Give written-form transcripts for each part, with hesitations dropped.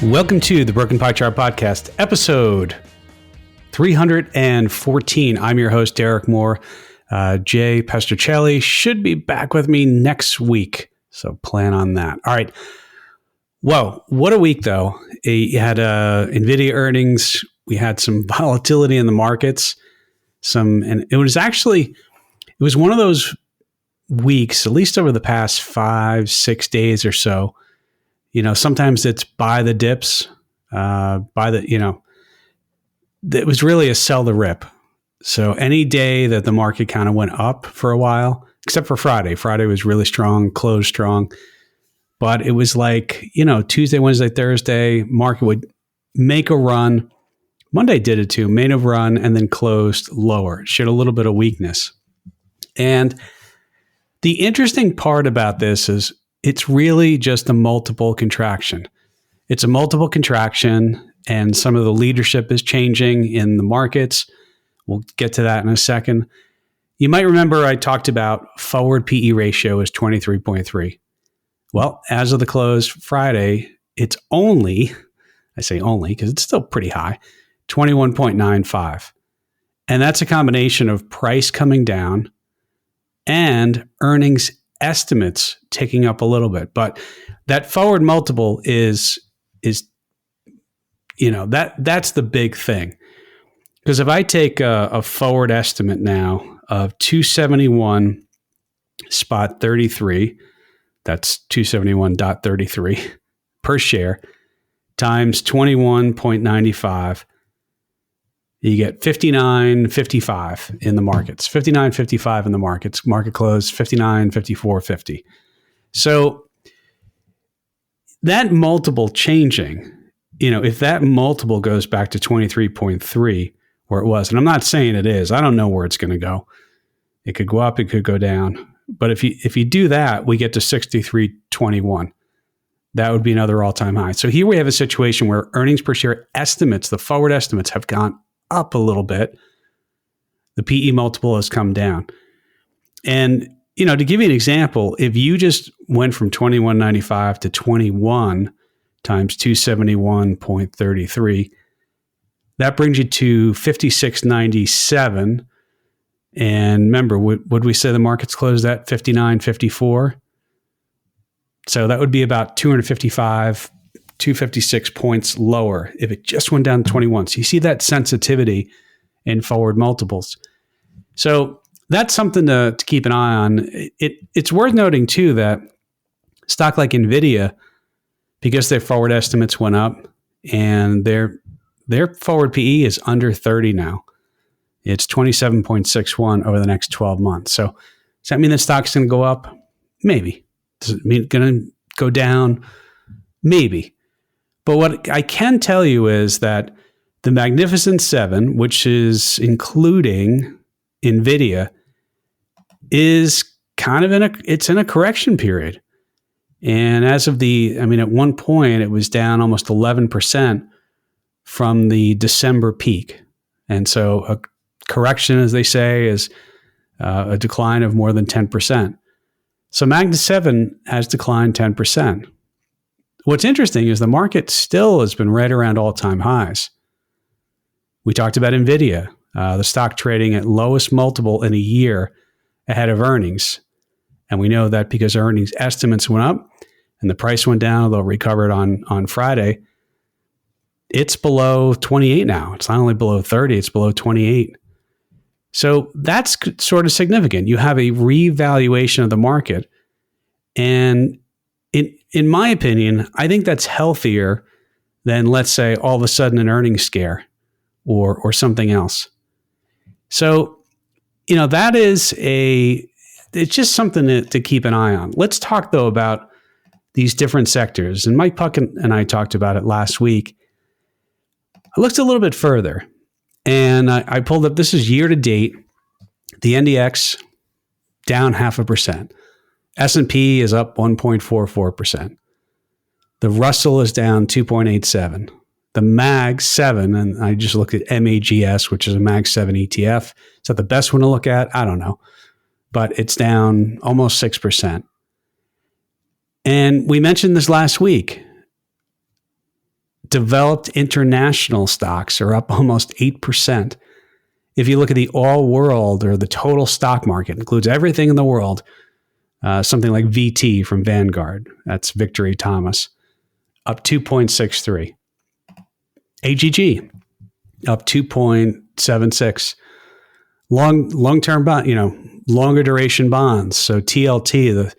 Welcome to the Broken Pie Chart Podcast, episode 314. I'm your host, Derek Moore. Jay Pestercelli should be back with me next week, so plan on that. All right. Whoa, what a week, though. You had Nvidia earnings. We had some volatility in the markets. And it was one of those weeks, at least over the past 5-6 days or so. You know, sometimes it's buy the dips, it was really a sell the rip. So any day that the market kind of went up for a while, except for Friday. Friday was really strong, closed strong. But it was like, Tuesday, Wednesday, Thursday, market would make a run. Monday did it too, made a run and then closed lower. It showed a little bit of weakness. And the interesting part about this is it's really just a multiple contraction. It's a multiple contraction, and some of the leadership is changing in the markets. We'll get to that in a second. You might remember I talked about forward PE ratio is 23.3. Well, as of the close Friday, it's only, I say only because it's still pretty high, 21.95. And that's a combination of price coming down and earnings estimates ticking up a little bit. But that forward multiple is that's the big thing. Because if I take a forward estimate now of 271.33, that's 271.33 per share, times 21.95, you get 59.55 in the markets. 59.55 in the markets. Market close 59.54.50. So that multiple changing, if that multiple goes back to 23.3 where it was, and I'm not saying it is, I don't know where it's going to go. It could go up, it could go down. But if you do that, we get to 63.21. That would be another all-time high. So here we have a situation where earnings per share estimates, the forward estimates, have gone up a little bit. The PE multiple has come down. And, to give you an example, if you just went from 21.95 to 21 times 271.33, that brings you to 56.97. And remember, would we say the market's closed at 59.54? So that would be about 256 points lower if it just went down to 21. So you see that sensitivity in forward multiples. So that's something to keep an eye on. It's worth noting too that stock like Nvidia, because their forward estimates went up and their forward PE is under 30 now. It's 27.61 over the next 12 months. So does that mean the stock's going to go up? Maybe. Does it mean it's going to go down? Maybe. But what I can tell you is that the Magnificent Seven, which is including Nvidia, is kind of in a correction period. And as of at one point, it was down almost 11% from the December peak. And so a correction, as they say, is a decline of more than 10%. So Magna 7 has declined 10%. What's interesting is the market still has been right around all-time highs. We talked about Nvidia, the stock trading at lowest multiple in a year ahead of earnings. And we know that because earnings estimates went up and the price went down, although it recovered on Friday. It's below 28 now. It's not only below 30, it's below 28. So that's sort of significant. You have a revaluation of the market. And in my opinion, I think that's healthier than, let's say, all of a sudden an earnings scare or something else. So, it's just something to keep an eye on. Let's talk, though, about these different sectors. And Mike Puck and I talked about it last week. I looked a little bit further. And I pulled up, this is year to date, the NDX down 0.5%. S&P is up 1.44%. The Russell is down 2.87. The MAG 7, and I just looked at MAGS, which is a MAG 7 ETF. Is that the best one to look at? I don't know. But it's down almost 6%. And we mentioned this last week. developed international stocks are up almost 8%. If you look at the all world or the total stock market, includes everything in the world, something like VT from Vanguard, that's Victory Thomas, up 2.63. AGG, up 2.76. Long-term bond, longer duration bonds. So TLT,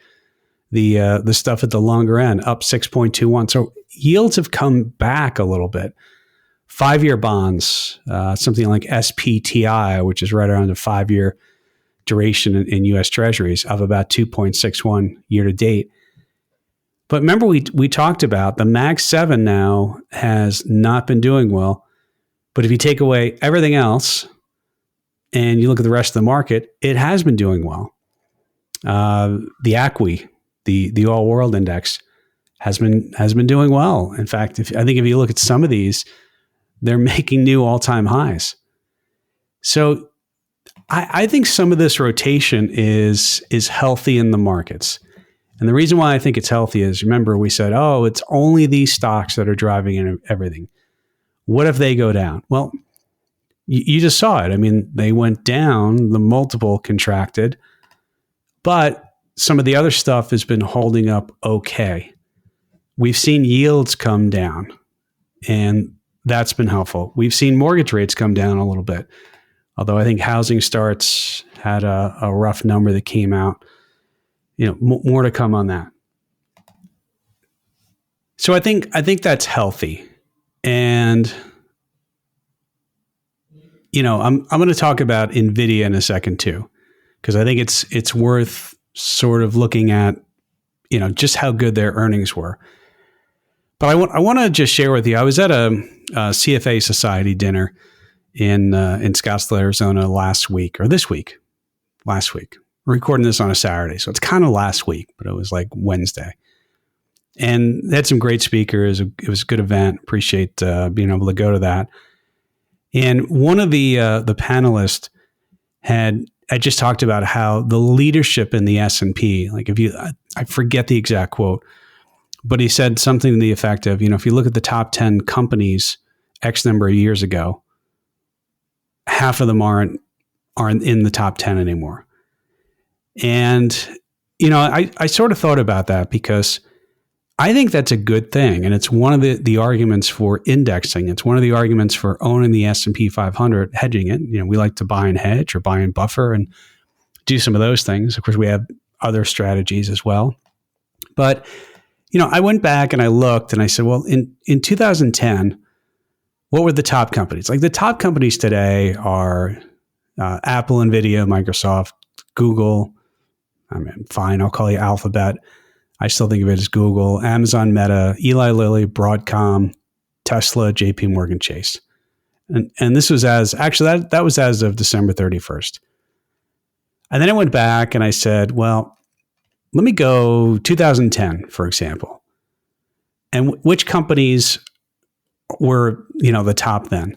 the stuff at the longer end, up 6.21. So yields have come back a little bit. 5-year bonds, something like SPTI, which is right around the 5-year duration in U.S. Treasuries, of about 2.61 year to date. But remember, we talked about the Mag 7 now has not been doing well. But if you take away everything else and you look at the rest of the market, it has been doing well. The AAII, the All World Index, has been doing well. In fact, I think if you look at some of these, they're making new all-time highs. So I think some of this rotation is healthy in the markets. And the reason why I think it's healthy is, remember, we said, oh, it's only these stocks that are driving everything. What if they go down? Well, you just saw it. I mean, they went down, the multiple contracted, but some of the other stuff has been holding up okay. We've seen yields come down, and that's been helpful. We've seen mortgage rates come down a little bit, although I think housing starts had a rough number that came out. More to come on that. So I think that's healthy. And, I'm going to talk about Nvidia in a second too, because I think it's worth sort of looking at, just how good their earnings were. But I want to just share with you, I was at a CFA Society dinner in Scottsdale, Arizona last week. We're recording this on a Saturday, so it's kind of last week, but it was like Wednesday. And they had some great speakers. It was a good event. Appreciate being able to go to that. And one of the panelists had just talked about how the leadership in the S&P, like I forget the exact quote, but he said something to the effect of, if you look at the top 10 companies X number of years ago, half of them aren't in the top 10 anymore. And, I sort of thought about that because I think that's a good thing. And it's one of the arguments for indexing. It's one of the arguments for owning the S&P 500, hedging it. We like to buy and hedge or buy and buffer and do some of those things. Of course, we have other strategies as well. But, I went back and I looked and I said, well, in 2010, what were the top companies? Like the top companies today are Apple, Nvidia, Microsoft, Google. I mean, fine, I'll call you Alphabet. I still think of it as Google, Amazon, Meta, Eli Lilly, Broadcom, Tesla, JP Morgan Chase. And this was that was as of December 31st. And then I went back and I said, well, let me go 2010, for example. And which companies were, the top then?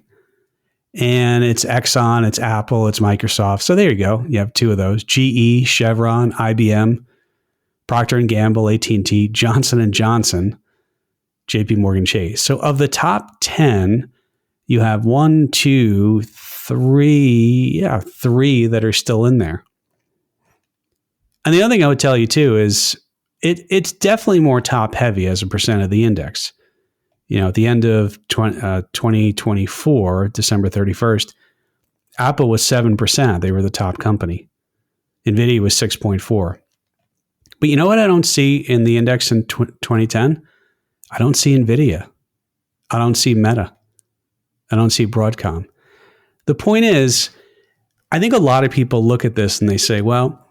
And it's Exxon, it's Apple, it's Microsoft. So there you go. You have two of those: GE, Chevron, IBM, Procter & Gamble, AT&T, Johnson & Johnson, JP Morgan Chase. So of the top 10, you have 1, 2, 3, 3 that are still in there. And the other thing I would tell you too is it's definitely more top heavy as a percent of the index. At the end of 2024, December 31st, Apple was 7%. They were the top company. Nvidia was 6.4%. But you know what I don't see in the index in 2010? I don't see Nvidia. I don't see Meta. I don't see Broadcom. The point is, I think a lot of people look at this and they say, well,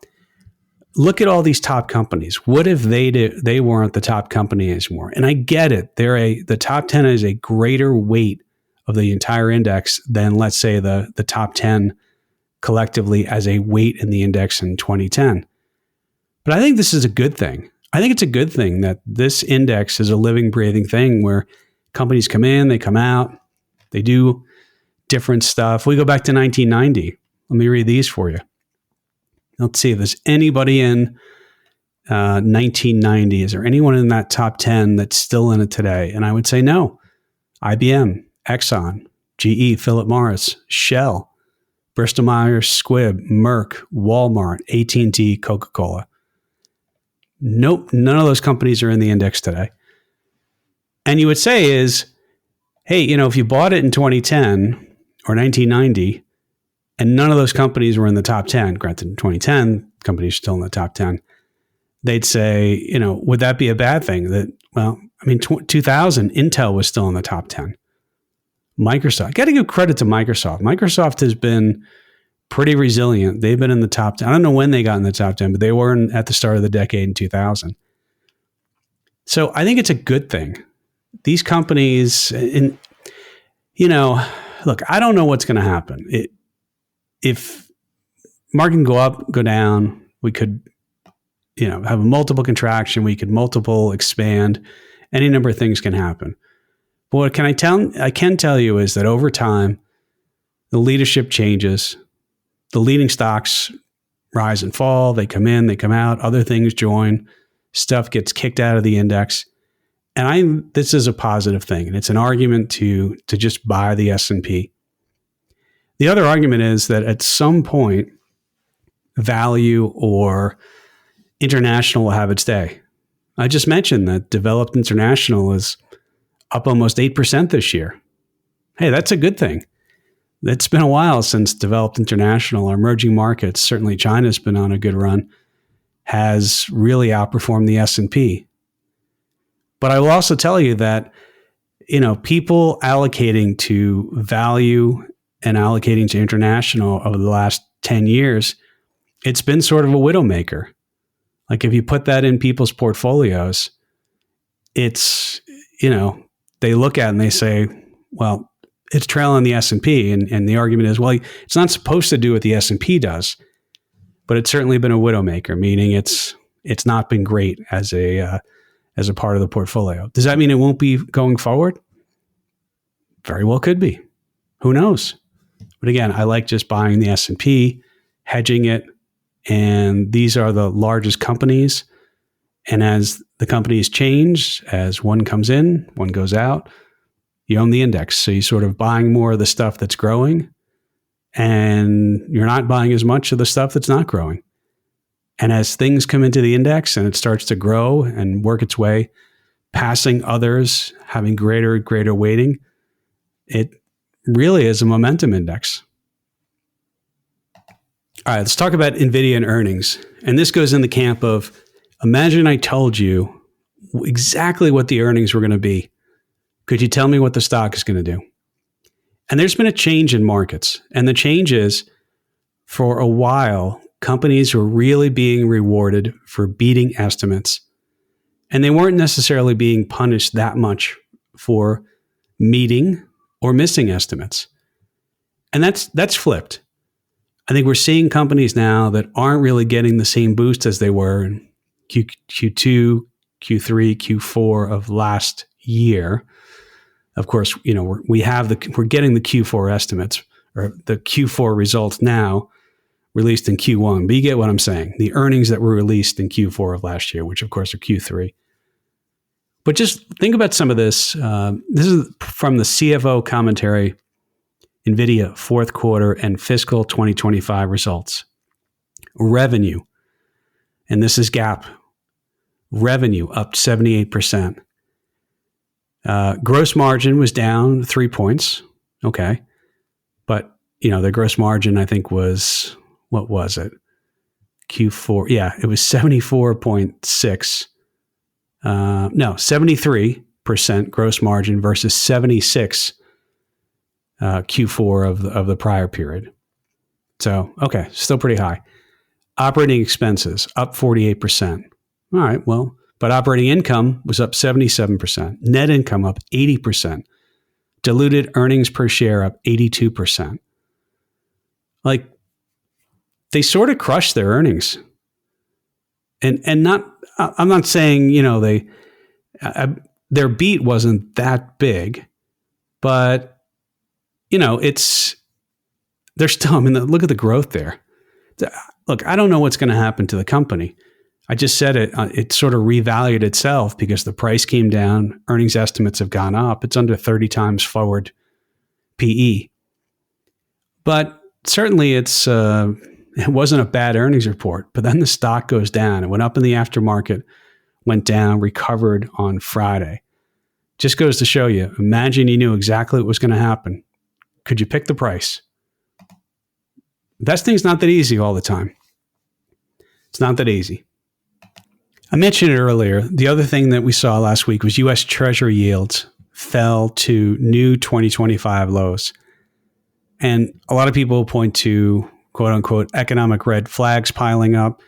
look at all these top companies. What if they weren't the top company anymore? And I get it. The top 10 is a greater weight of the entire index than, let's say, the top 10 collectively as a weight in the index in 2010. But I think this is a good thing. I think it's a good thing that this index is a living, breathing thing where companies come in, they come out, they do different stuff. We go back to 1990. Let me read these for you. Let's see if there's anybody in 1990. Is there anyone in that top 10 that's still in it today? And I would say no. IBM, Exxon, GE, Philip Morris, Shell, Bristol Myers Squibb, Merck, Walmart, AT&T, Coca-Cola. Nope, none of those companies are in the index today. And you would say is, hey, if you bought it in 2010 or 1990, and none of those companies were in the top 10, granted in 2010, companies are still in the top 10, they'd say, would that be a bad thing? 2000, Intel was still in the top 10. Microsoft, got to give credit to Microsoft. Microsoft has been pretty resilient. They've been in the top 10. I don't know when they got in the top 10, but they were at the start of the decade in 2000. So I think it's a good thing. These companies, look, I don't know what's going to happen. If market can go up, go down, we could, have a multiple contraction, we could multiple expand. Any number of things can happen. But what I can tell you is that over time, the leadership changes. The leading stocks rise and fall. They come in, they come out. Other things join. Stuff gets kicked out of the index. And this is a positive thing. And it's an argument to just buy the S&P. The other argument is that at some point, value or international will have its day. I just mentioned that developed international is up almost 8% this year. Hey, that's a good thing. It's been a while since developed international or emerging markets, certainly China's been on a good run, has really outperformed the S&P. But I will also tell you that, people allocating to value and allocating to international over the last 10 years, it's been sort of a widowmaker. Like if you put that in people's portfolios, it's, they look at it and they say, well, it's trailing the S&P. And the argument is, well, it's not supposed to do what the S&P does, but it's certainly been a widowmaker, meaning it's not been great as a part of the portfolio. Does that mean it won't be going forward? Very well could be. Who knows? But again, I like just buying the S&P, hedging it, and these are the largest companies. And as the companies change, as one comes in, one goes out, you own the index. So you're sort of buying more of the stuff that's growing, and you're not buying as much of the stuff that's not growing. And as things come into the index and it starts to grow and work its way, passing others, having greater and greater weighting, it really is a momentum index. All right, let's talk about Nvidia and earnings. And this goes in the camp of, imagine I told you exactly what the earnings were going to be. Could you tell me what the stock is going to do? And there's been a change in markets. And the change is, for a while, companies were really being rewarded for beating estimates. And they weren't necessarily being punished that much for meeting or missing estimates. And that's flipped. I think we're seeing companies now that aren't really getting the same boost as they were in Q2, Q3, Q4 of last year. Of course, we're getting the Q4 estimates or the Q4 results now released in Q1. But you get what I'm saying. The earnings that were released in Q4 of last year, which of course are Q3. But just think about some of this. This is from the CFO commentary, Nvidia fourth quarter and fiscal 2025 results. Revenue, and this is GAAP, revenue up 78%. Gross margin was down 3 points. Okay. But, the gross margin, I think was, what was it? Q4. Yeah, it was 74.6. 73% gross margin versus 76 Q4 of the prior period. So, okay, still pretty high. Operating expenses up 48%. All right, well, but operating income was up 77%. Net income up 80%. Diluted earnings per share up 82%. Like, they sort of crushed their earnings. And I'm not saying, their beat wasn't that big, but they're still, look at the growth there. Look, I don't know what's going to happen to the company, I just said it sort of revalued itself because the price came down, earnings estimates have gone up. It's under 30 times forward PE. But certainly it wasn't a bad earnings report, but then the stock goes down. It went up in the aftermarket, went down, recovered on Friday. Just goes to show you, imagine you knew exactly what was going to happen. Could you pick the price? Investing's not that easy all the time. It's not that easy. I mentioned it earlier. The other thing that we saw last week was U.S. Treasury yields fell to new 2025 lows. And a lot of people point to, quote unquote, economic red flags piling up.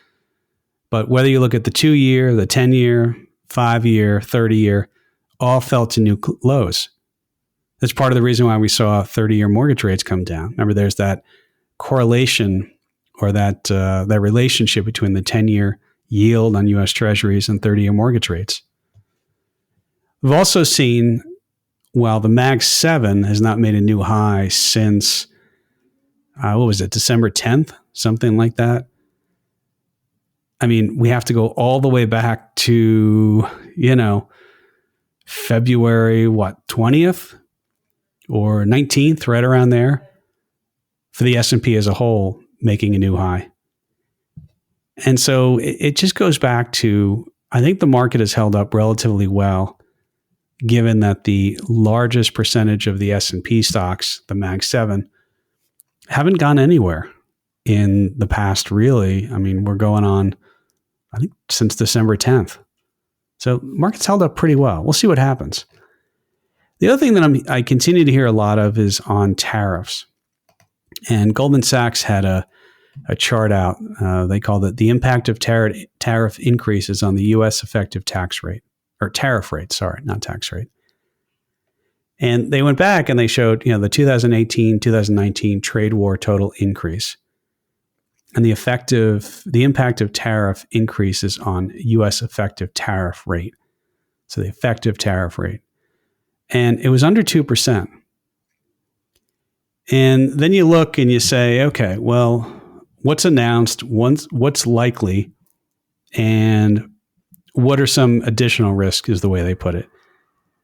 But whether you look at the 2-year, the 10-year, 5-year, 30-year, all fell to new lows. That's part of the reason why we saw 30-year mortgage rates come down. Remember, there's that correlation or that relationship between the 10-year yield on U.S. Treasuries and 30-year mortgage rates. We've also seen, while the Mag 7 has not made a new high since, December 10th? Something like that. I mean, we have to go all the way back to, February, 20th or 19th, right around there, for the S&P as a whole making a new high. And so it just goes back to, I think the market has held up relatively well, given that the largest percentage of the S&P stocks, the Mag 7, haven't gone anywhere in the past, really. I mean, we're going on, I think, since December 10th. So market's held up pretty well. We'll see what happens. The other thing that I continue to hear a lot of is on tariffs. And Goldman Sachs had a chart out. They called it the impact of tariff increases on the U.S. effective tax rate, or tariff rate, sorry, not tax rate. And they went back and they showed, the 2018, 2019 trade war total increase and the impact of tariff increases on U.S. effective tariff rate. So the effective tariff rate. And it was under 2%. And then you look and you say, okay, well, what's announced, what's likely, and what are some additional risks is the way they put it.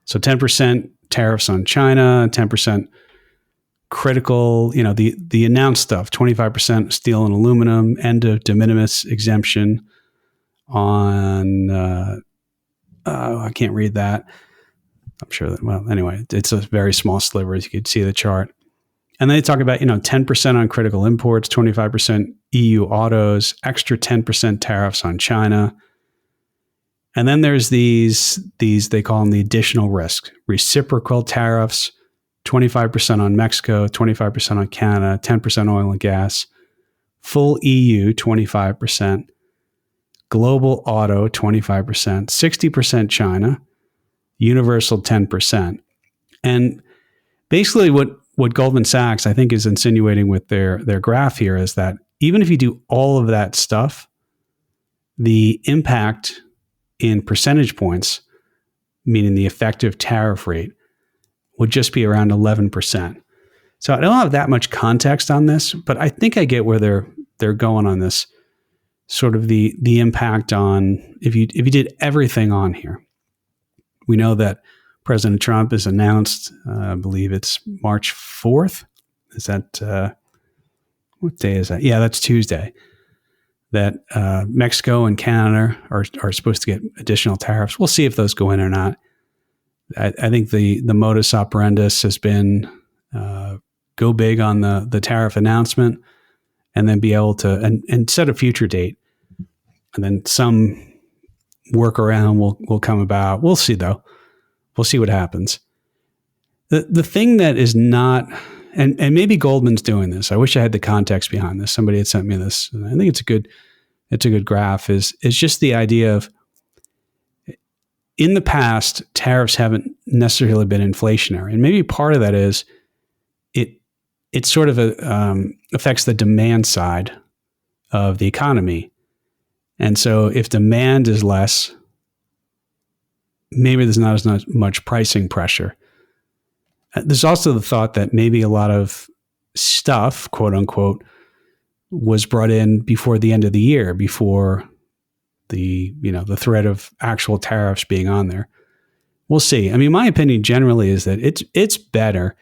So 10% tariffs on China, 10% critical, the announced stuff, 25% steel and aluminum, end of de minimis exemption on, I can't read that. I'm sure that, well, anyway, it's a very small sliver, as you could see the chart. And then they talk about, 10% on critical imports, 25% EU autos, extra 10% tariffs on China. And then there's these they call them the additional risks, reciprocal tariffs, 25% on Mexico, 25% on Canada, 10% oil and gas, full EU, 25%, global auto, 25%, 60% China, universal 10%. And basically what Goldman Sachs, I think, is insinuating with their graph here is that even if you do all of that stuff, the impact in percentage points, meaning the effective tariff rate, would just be around 11%. So I don't have that much context on this, but I think I get where they're going on this, sort of the impact on if you did everything on here. We know that President Trump has announced, I believe it's March 4th. Is that, what day is that? Yeah, that's Tuesday. That Mexico and Canada are supposed to get additional tariffs. We'll see if those go in or not. I think the modus operandus has been go big on the tariff announcement and then be able to, and set a future date. And then some workaround will come about. We'll see, though. We'll see what happens. The thing that is not, and maybe Goldman's doing this. I wish I had the context behind this. Somebody had sent me this. I think it's a good graph. Is just the idea of, in the past, tariffs haven't necessarily been inflationary, and maybe part of that is it sort of affects the demand side of the economy, and so if demand is less, maybe there's not as much pricing pressure. There's also the thought that maybe a lot of stuff, quote unquote, was brought in before the end of the year, before the threat of actual tariffs being on there. We'll see. I mean, my opinion generally is that it's better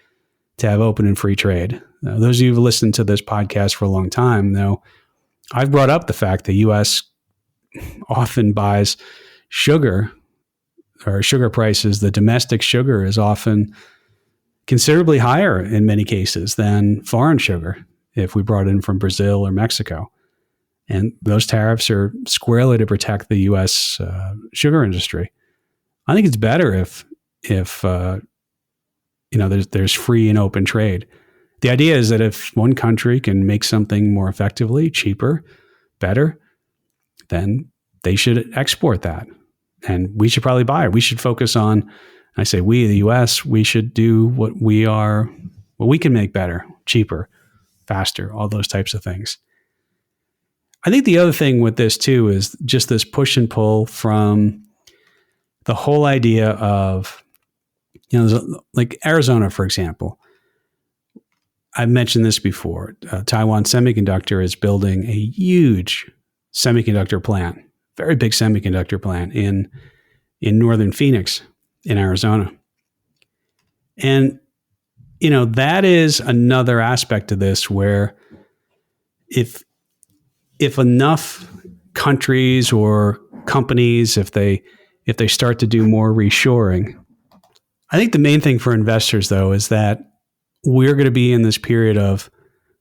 to have open and free trade. Those of you who've listened to this podcast for a long time know I've brought up the fact the U.S. often buys sugar or sugar prices. The domestic sugar is often considerably higher in many cases than foreign sugar if we brought it in from Brazil or Mexico. And those tariffs are squarely to protect the U.S. Sugar industry. I think it's better if there's free and open trade. The idea is that if one country can make something more effectively, cheaper, better, then they should export that. And we should probably buy it. We should focus on, I say we, the US, we should do what we can make better, cheaper, faster, all those types of things. I think the other thing with this too is just this push and pull from the whole idea of, like Arizona, for example. I've mentioned this before. Taiwan Semiconductor is building a huge semiconductor plant, very big semiconductor plant in northern Phoenix in Arizona. And, that is another aspect of this where if enough countries or companies, if they start to do more reshoring, I think the main thing for investors, though, is that we're going to be in this period of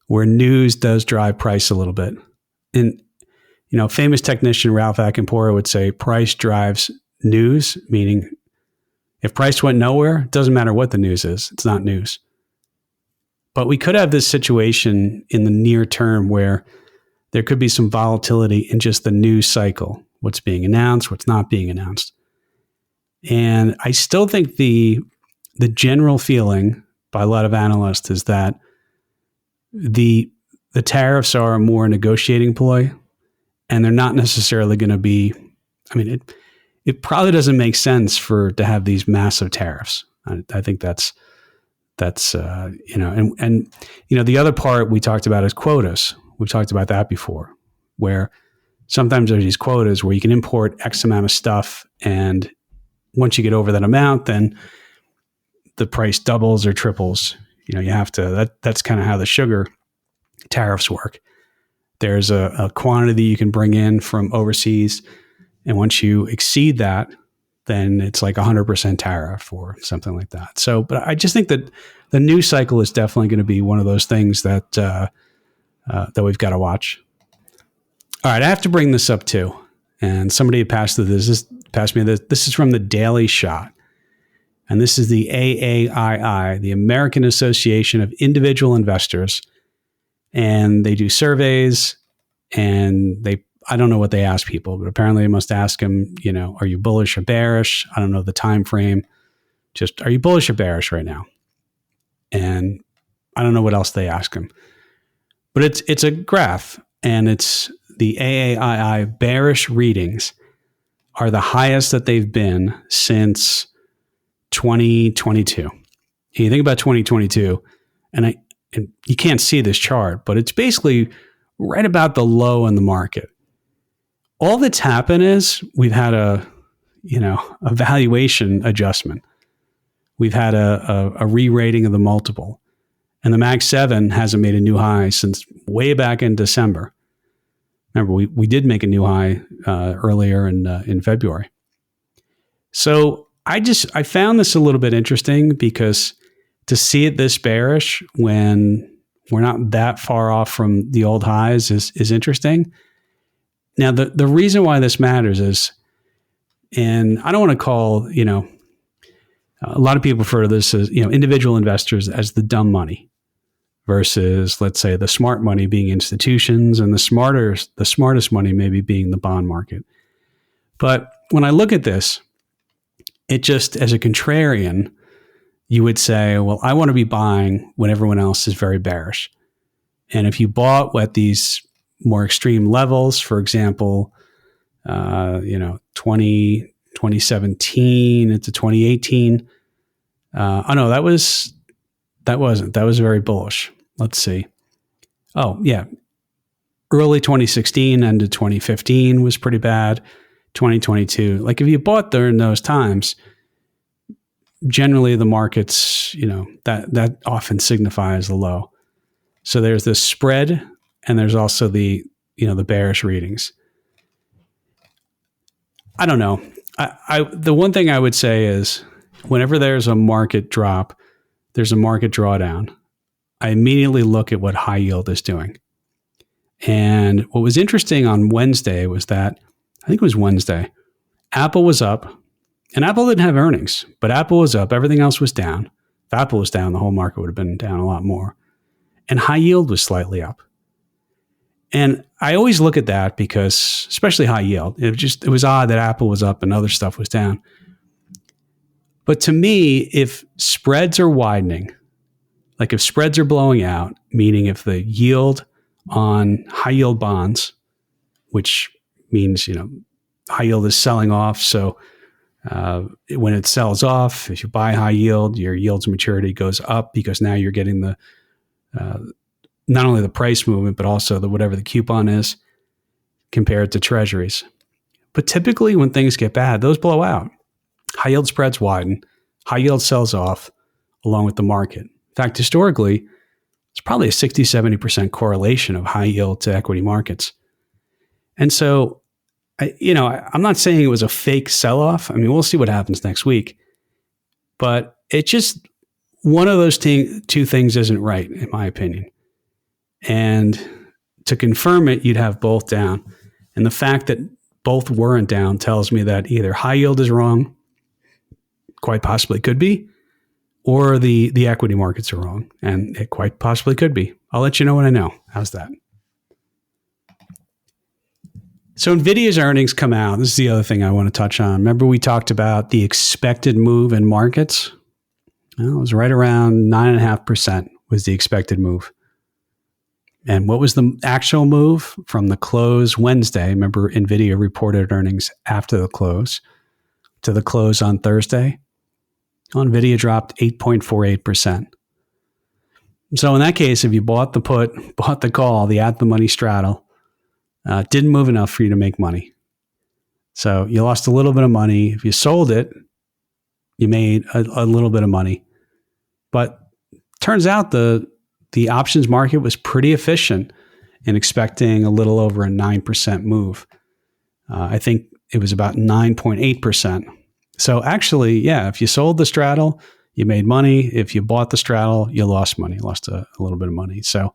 where news does drive price a little bit. And, famous technician Ralph Acampora would say price drives news, meaning if price went nowhere, it doesn't matter what the news is. It's not news. But we could have this situation in the near term where there could be some volatility in just the news cycle, what's being announced, what's not being announced. And I still think the general feeling by a lot of analysts is that the tariffs are a more negotiating ploy, and they're not necessarily going to be, it probably doesn't make sense to have these massive tariffs. I think that's the other part we talked about is quotas. We've talked about that before, where sometimes there's these quotas where you can import X amount of stuff, and once you get over that amount, then the price doubles or triples. You have to, that's kind of how the sugar tariffs work. There's a quantity you can bring in from overseas, and once you exceed that, then it's like 100% tariff or something like that. So, but I just think that the news cycle is definitely going to be one of those things that we've got to watch. All right, I have to bring this up too. And somebody passed me this. This is from the Daily Shot. And this is the AAII, the American Association of Investors. And they do surveys, and I don't know what they ask people, but apparently they must ask them, are you bullish or bearish? I don't know the time frame. Just, are you bullish or bearish right now? And I don't know what else they ask them. But it's a graph, and it's the AAII bearish readings are the highest that they've been since 2022. And you think about 2022, and you can't see this chart, but it's basically right about the low in the market. All that's happened is we've had a valuation adjustment. We've had a re-rating of the multiple, and the Mag 7 hasn't made a new high since way back in December. Remember, we did make a new high earlier in February. So I found this a little bit interesting because to see it this bearish when we're not that far off from the old highs is interesting. Now, the reason why this matters is, and I don't want to call, a lot of people refer to this as, individual investors as the dumb money versus, let's say, the smart money being institutions, and the smartest money maybe being the bond market. But when I look at this, it just, as a contrarian, you would say, well, I want to be buying when everyone else is very bearish. And if you bought at these more extreme levels, for example, 2017 into 2018. That wasn't very bullish. Let's see. Oh, yeah. early 2016 and to 2015 was pretty bad. 2022, like if you bought during those times, generally the markets, that often signifies the low. So there's this spread, and there's also the bearish readings. I don't know. The one thing I would say is whenever there's a market drop, there's a market drawdown, I immediately look at what high yield is doing. And what was interesting on Wednesday was that, I think it was Wednesday, Apple was up, and Apple didn't have earnings, but Apple was up. Everything else was down. If Apple was down, the whole market would have been down a lot more. And high yield was slightly up. And I always look at that because, especially high yield, it was odd that Apple was up and other stuff was down. But to me, if spreads are widening, like if spreads are blowing out, meaning if the yield on high yield bonds, which means, high yield is selling off. So when it sells off, if you buy high yield, your yield to maturity goes up because now you're getting the not only the price movement, but also whatever the coupon is compared to treasuries. But typically when things get bad, those blow out. High yield spreads widen, high yield sells off along with the market. In fact, historically, it's probably a 60-70% correlation of high yield to equity markets. And so, I'm not saying it was a fake sell-off. I mean, we'll see what happens next week. But it just, one of those two things isn't right, in my opinion. And to confirm it, you'd have both down. And the fact that both weren't down tells me that either high yield is wrong, quite possibly could be, or the equity markets are wrong, and it quite possibly could be. I'll let you know when I know. How's that? So Nvidia's earnings come out. This is the other thing I want to touch on. Remember we talked about the expected move in markets? Well, it was right around 9.5% was the expected move. And what was the actual move from the close Wednesday? Remember, Nvidia reported earnings after the close to the close on Thursday. Nvidia dropped 8.48%. So in that case, if you bought the put, bought the call, the at the money straddle, didn't move enough for you to make money. So you lost a little bit of money. If you sold it, you made a little bit of money. But turns out the options market was pretty efficient in expecting a little over a 9% move. I think it was about 9.8%. So actually, yeah, if you sold the straddle, you made money. If you bought the straddle, you lost money, lost a little bit of money. So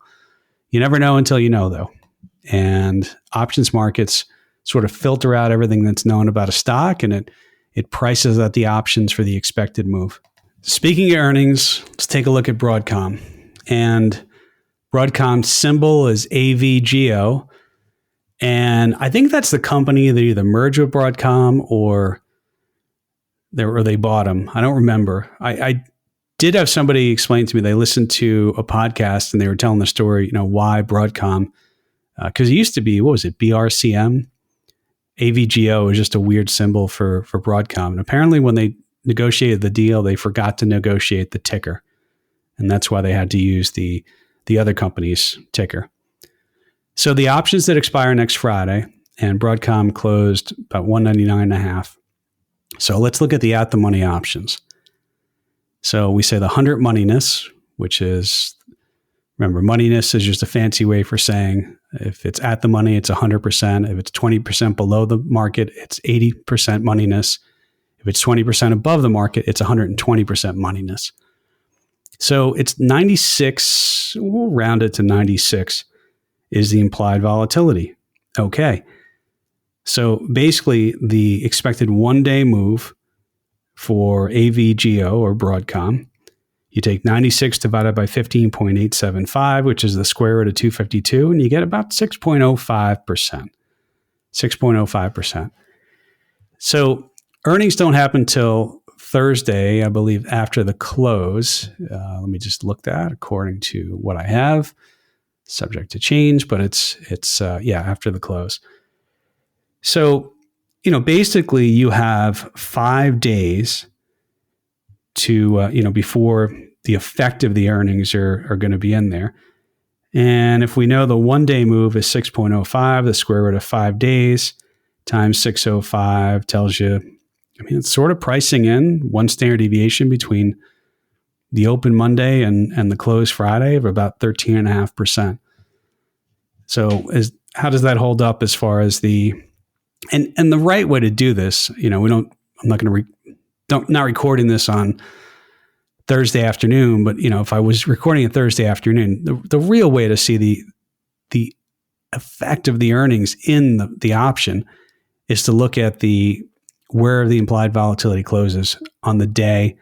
you never know until you know, though. And options markets sort of filter out everything that's known about a stock, and it prices out the options for the expected move. Speaking of earnings, let's take a look at Broadcom. And Broadcom's symbol is AVGO. And I think that's the company that either merged with Broadcom or they bought them. I don't remember. I did have somebody explain to me, they listened to a podcast and they were telling the story, why Broadcom, because it used to be, what was it, BRCM? AVGO is just a weird symbol for Broadcom. And apparently when they negotiated the deal, they forgot to negotiate the ticker. And that's why they had to use the other company's ticker. So the options that expire next Friday, and Broadcom closed about $199.5. So let's look at the at the money options. So we say the 100 moneyness, which is, remember, moneyness is just a fancy way for saying if it's at the money, it's 100%. If it's 20% below the market, it's 80% moneyness. If it's 20% above the market, it's 120% moneyness. So it's 96, we'll round it to 96, is the implied volatility. Okay. So basically the expected one-day move for AVGO or Broadcom, you take 96 divided by 15.875, which is the square root of 252, and you get about 6.05%. 6.05%. So earnings don't happen till Thursday, I believe, after the close. Let me just look that according to what I have. Subject to change, but it's after the close. So, basically you have 5 days to, before the effect of the earnings are going to be in there. And if we know the 1-day move is 6.05, the square root of 5 days times 605 tells you, it's sort of pricing in one standard deviation between the open Monday and the close Friday of about 13.5%. So how does that hold up as far as and the right way to do this? I'm not recording this on Thursday afternoon, but if I was recording it Thursday afternoon, the real way to see the effect of the earnings in the option is to look at where the implied volatility closes on the day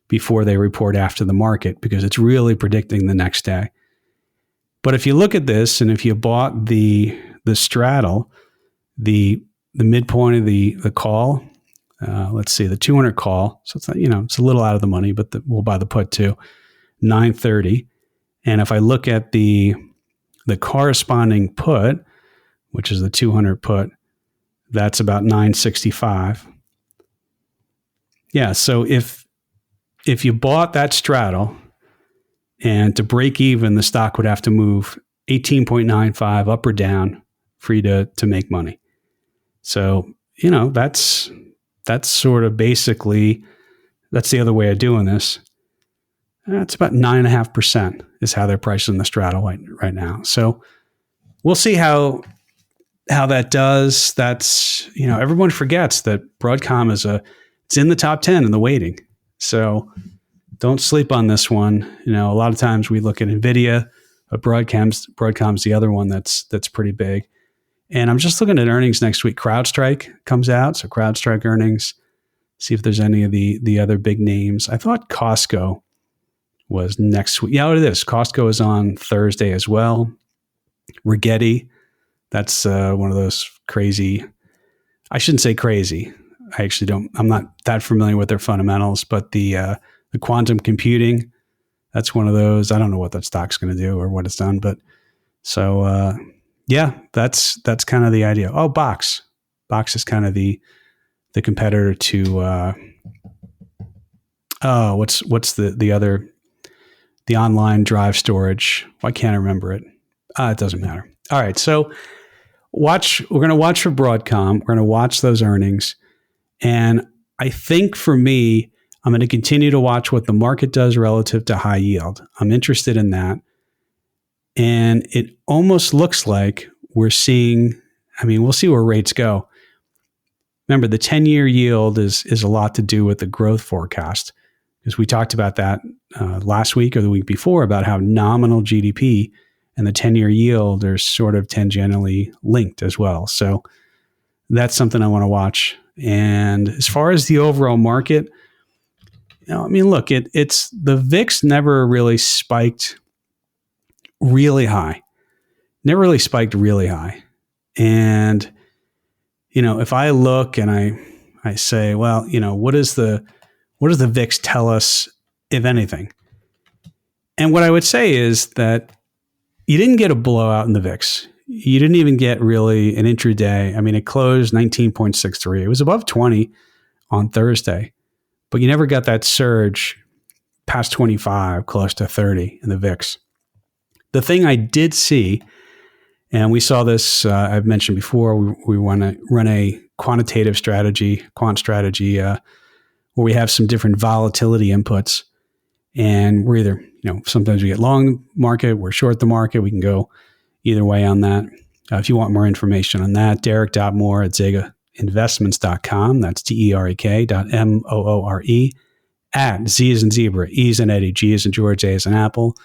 before they report after the market, because it's really predicting the next day. But if you look at this, and if you bought the straddle, the midpoint of the call, let's see, the 200 call, so it's not, it's a little out of the money, but we'll buy the put too, 930. And if I look at the corresponding put, which is the 200 put, that's about 965. Yeah, so if you bought that straddle, and to break even, the stock would have to move 18.95 up or down for you to make money. So, that's sort of basically, that's the other way of doing this. It's about 9.5% is how they're pricing the straddle right now. So we'll see how that does. That's, everyone forgets that Broadcom it's in the top 10 in the weighting. So don't sleep on this one. A lot of times we look at Nvidia, but Broadcom's the other one that's pretty big. And I'm just looking at earnings next week. CrowdStrike comes out, so CrowdStrike earnings. See if there's any of the other big names. I thought Costco was next week. Yeah, it is. Costco is on Thursday as well. Rigetti, that's one of those crazy. I shouldn't say crazy. I'm not that familiar with their fundamentals, but the quantum computing, that's one of those. I don't know what that stock's going to do or what it's done, but so yeah, that's kind of the idea. Oh, Box is kind of the competitor to what's the other, the online drive storage. Why can't I remember it? It doesn't matter. All right, so we're going to watch for Broadcom. We're going to watch those earnings, and I think for me, I'm going to continue to watch what the market does relative to high yield. I'm interested in that. And it almost looks like we're seeing, we'll see where rates go. Remember, the 10-year yield is a lot to do with the growth forecast, because we talked about that last week or the week before about how nominal GDP and the 10-year yield are sort of tangentially linked as well. So that's something I want to watch. And as far as the overall market, look, it's the VIX never really spiked really high. And, if I look and I say, well, what does the VIX tell us, if anything? And what I would say is that you didn't get a blowout in the VIX. You didn't even get really an intraday. It closed 19.63. It was above 20 on Thursday, but you never got that surge past 25, close to 30 in the VIX. The thing I did see, and we saw this, I've mentioned before, we want to run a quantitative strategy, quant strategy, where we have some different volatility inputs. And we're either, sometimes we get long market, we're short the market. We can go either way on that. If you want more information on that, Derek.Moore at ZegaInvestments.com. That's DEREK.MOORE at Z as in zebra, E as in Eddie, G as in George, A as in Apple.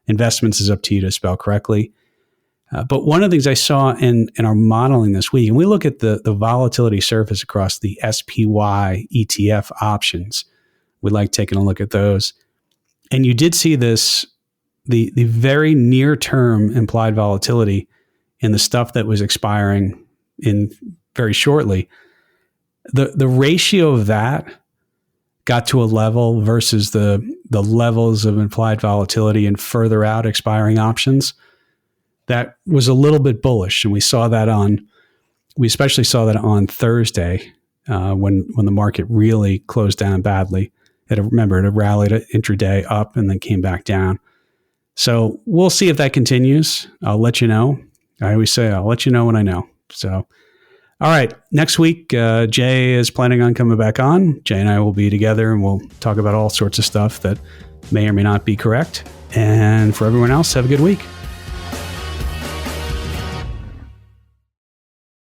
Investments is up to you to spell correctly. But one of the things I saw in our modeling this week, and we look at the volatility surface across the SPY ETF options. We like taking a look at those. And you did see this, the very near-term implied volatility in the stuff that was expiring in very shortly. The ratio of that got to a level versus the levels of implied volatility in further out expiring options that was a little bit bullish. And we especially saw that on Thursday when the market really closed down badly. It rallied intraday up and then came back down. So we'll see if that continues. I'll let you know. I always say I'll let you know when I know. So, all right. Next week, Jay is planning on coming back on. Jay and I will be together and we'll talk about all sorts of stuff that may or may not be correct. And for everyone else, have a good week.